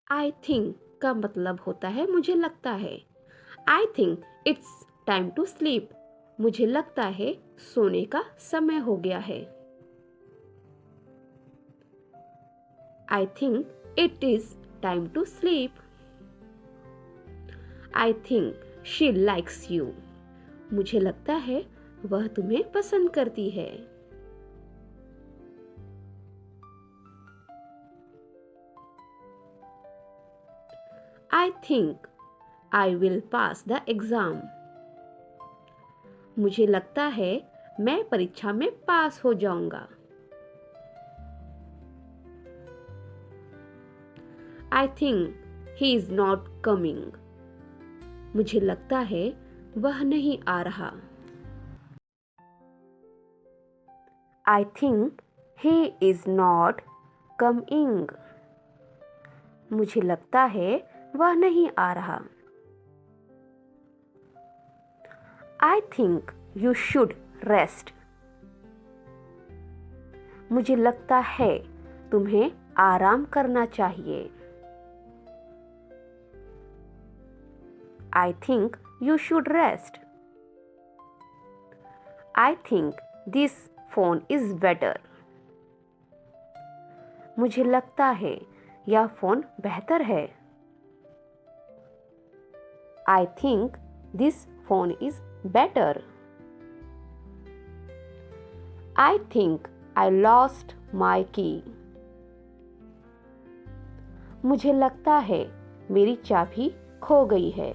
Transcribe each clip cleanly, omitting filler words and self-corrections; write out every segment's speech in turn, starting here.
I think का मतलब होता है मुझे लगता है। I think it's time to sleep. मुझे लगता है सोने का समय हो गया है। I think it is time to sleep. I think she likes you. मुझे लगता है वह तुम्हें पसंद करती है। I think I will pass the exam. मुझे लगता है मैं परीक्षा में पास हो जाऊंगा। I think he is not coming. मुझे लगता है वह नहीं आ रहा। I think he is not coming. मुझे लगता है वह नहीं आ रहा। I think you should rest. मुझे लगता है तुम्हें आराम करना चाहिए। I think you should rest. I think this phone is better. मुझे लगता है यह फोन बेहतर है। I think this phone is better. I think I lost my की। मुझे लगता है मेरी चाबी खो गई है।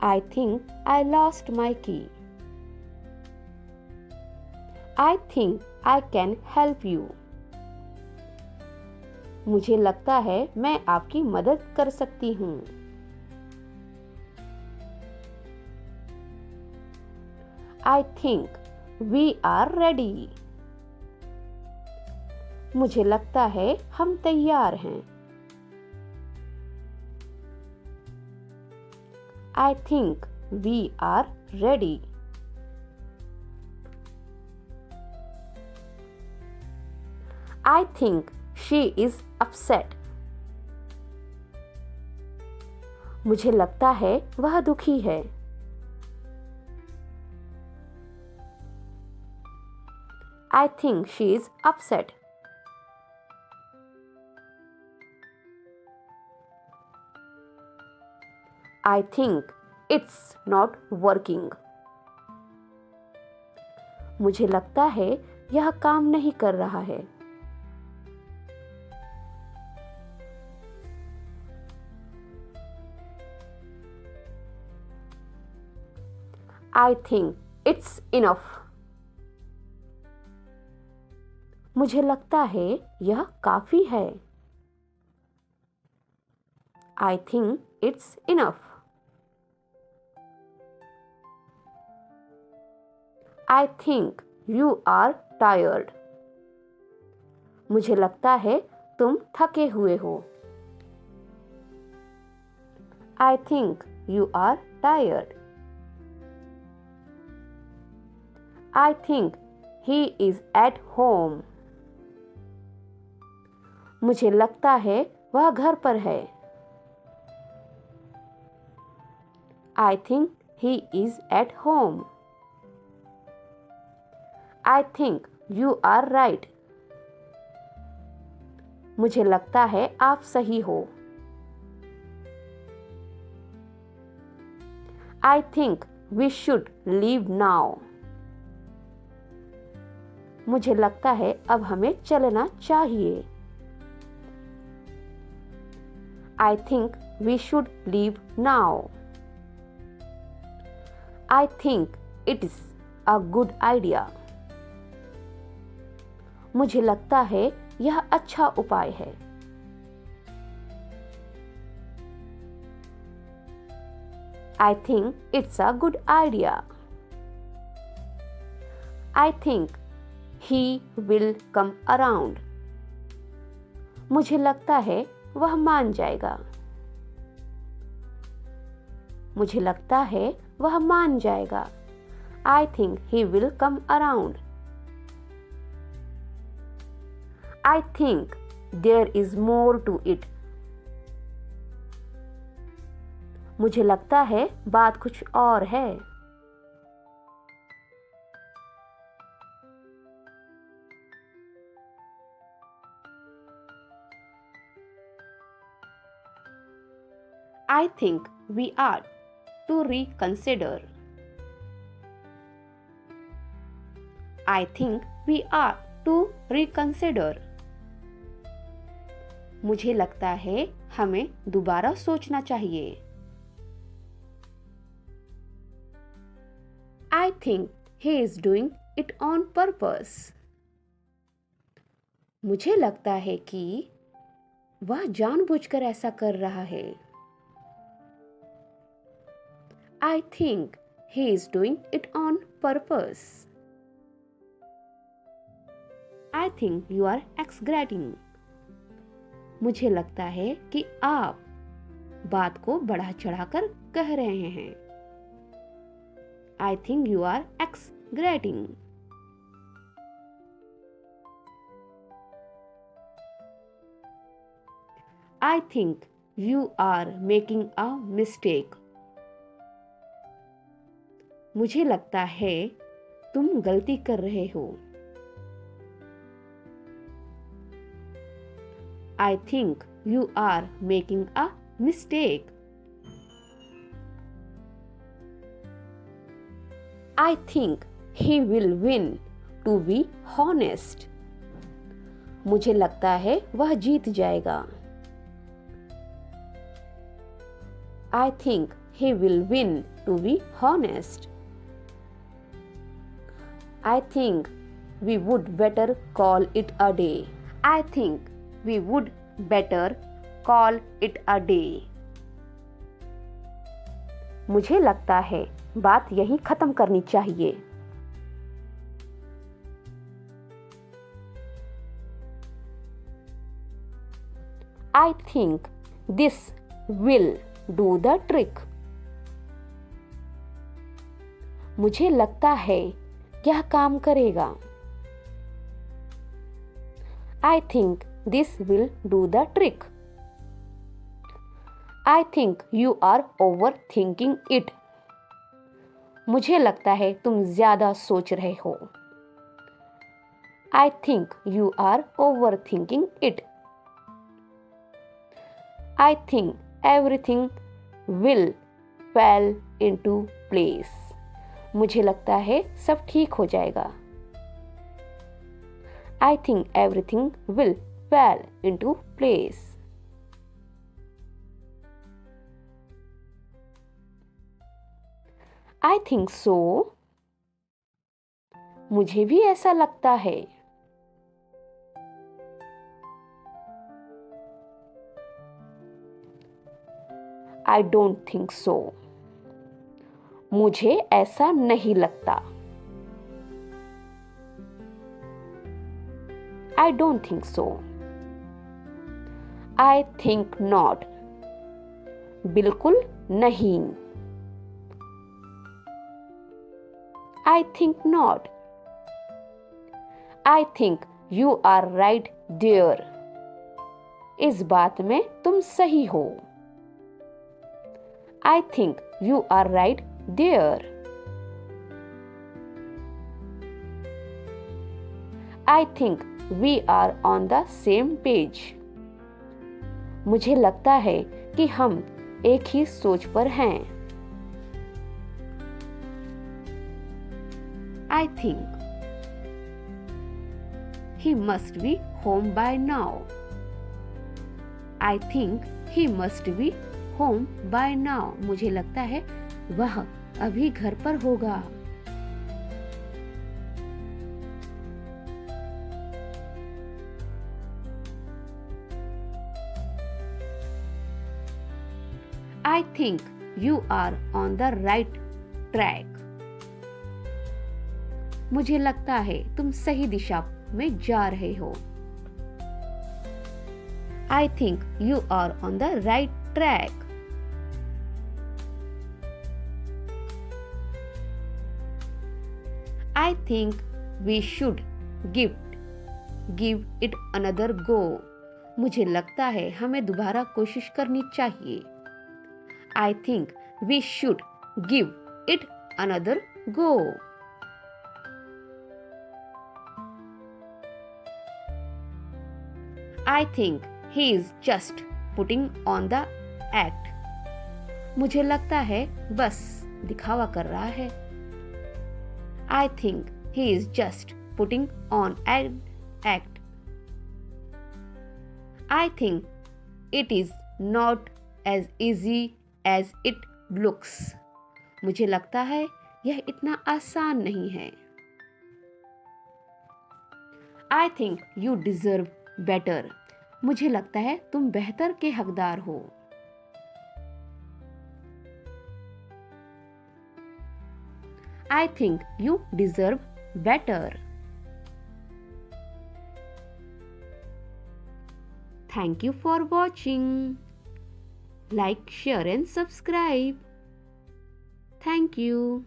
I think I lost my key. I think I can help you. मुझे लगता है मैं आपकी मदद कर सकती हूँ। I think we are ready. मुझे लगता है हम तैयार हैं। I think we are ready. I think she is upset. मुझे लगता है वह दुखी है। I think she is upset. I think it's not working. मुझे लगता है यह काम नहीं कर रहा है। I think it's enough. मुझे लगता है यह काफी है। I think it's enough. I think you are tired. मुझे लगता है तुम थके हुए हो। I think you are tired. I think he is at home. मुझे लगता है वह घर पर है। I think he is at home. I think you are right. मुझे लगता है आप सही हो। I think we should leave now. मुझे लगता है अब हमें चलना चाहिए। I think we should leave now. I think it is a good idea. मुझे लगता है यह अच्छा उपाय है। I think it's a good idea. I think he will come around. मुझे लगता है वह मान जाएगा। मुझे लगता है वह मान जाएगा। आई think he will come around. I think There is more to it. मुझे लगता है बात कुछ और है. I think we ought to reconsider. I think we ought to reconsider. मुझे लगता है हमें दोबारा सोचना चाहिए. I think he is doing it on purpose. मुझे लगता है कि वह जानबूझकर ऐसा कर रहा है. I think he is doing it on purpose. I think you are exaggerating. मुझे लगता है कि आप बात को बढ़ा चढ़ाकर कह रहे हैं. I think you are exaggerating. I think you are making a mistake. मुझे लगता है तुम गलती कर रहे हो. I think you are making a mistake. I think he will win, to be honest. मुझे लगता है वह जीत जाएगा. I think he will win, to be honest. I think we would better call it a day. I think we would better call it a day. मुझे लगता है बात यहीं खत्म करनी चाहिए. I think this will do the trick. मुझे लगता है यह काम करेगा. I think this will do the trick. I think you are overthinking it. मुझे लगता है तुम ज्यादा सोच रहे हो. I think you are overthinking it. I think everything will fall into place. मुझे लगता है सब ठीक हो जाएगा. I think everything will fall into place. I think so. मुझे भी ऐसा लगता है. I don't think so. मुझे ऐसा नहीं लगता. I don't think so. I think not. बिल्कुल नहीं. I think not. I think you are right there. इस बात में तुम सही हो. I think you are right there. I think we are on the same page. मुझे लगता है कि हम एक ही सोच पर हैं. I think he must be home by now. I think he must be home by now. मुझे लगता है वह अभी घर पर होगा. I think you are on the right track. मुझे लगता है तुम सही दिशा में जा रहे हो. I think you are on the right track. I think we should give it another go. मुझे लगता है हमें दोबारा कोशिश करनी चाहिए। I think we should give it another go. I think he is just putting on the act. मुझे लगता है बस दिखावा कर रहा है। I think he is just putting on an act. I think it is not as easy as it looks. मुझे लगता है यह इतना आसान नहीं है। I think you deserve better. मुझे लगता है तुम बेहतर के हकदार हो। I think you deserve better. Thank you for watching. Like, share and subscribe. Thank you.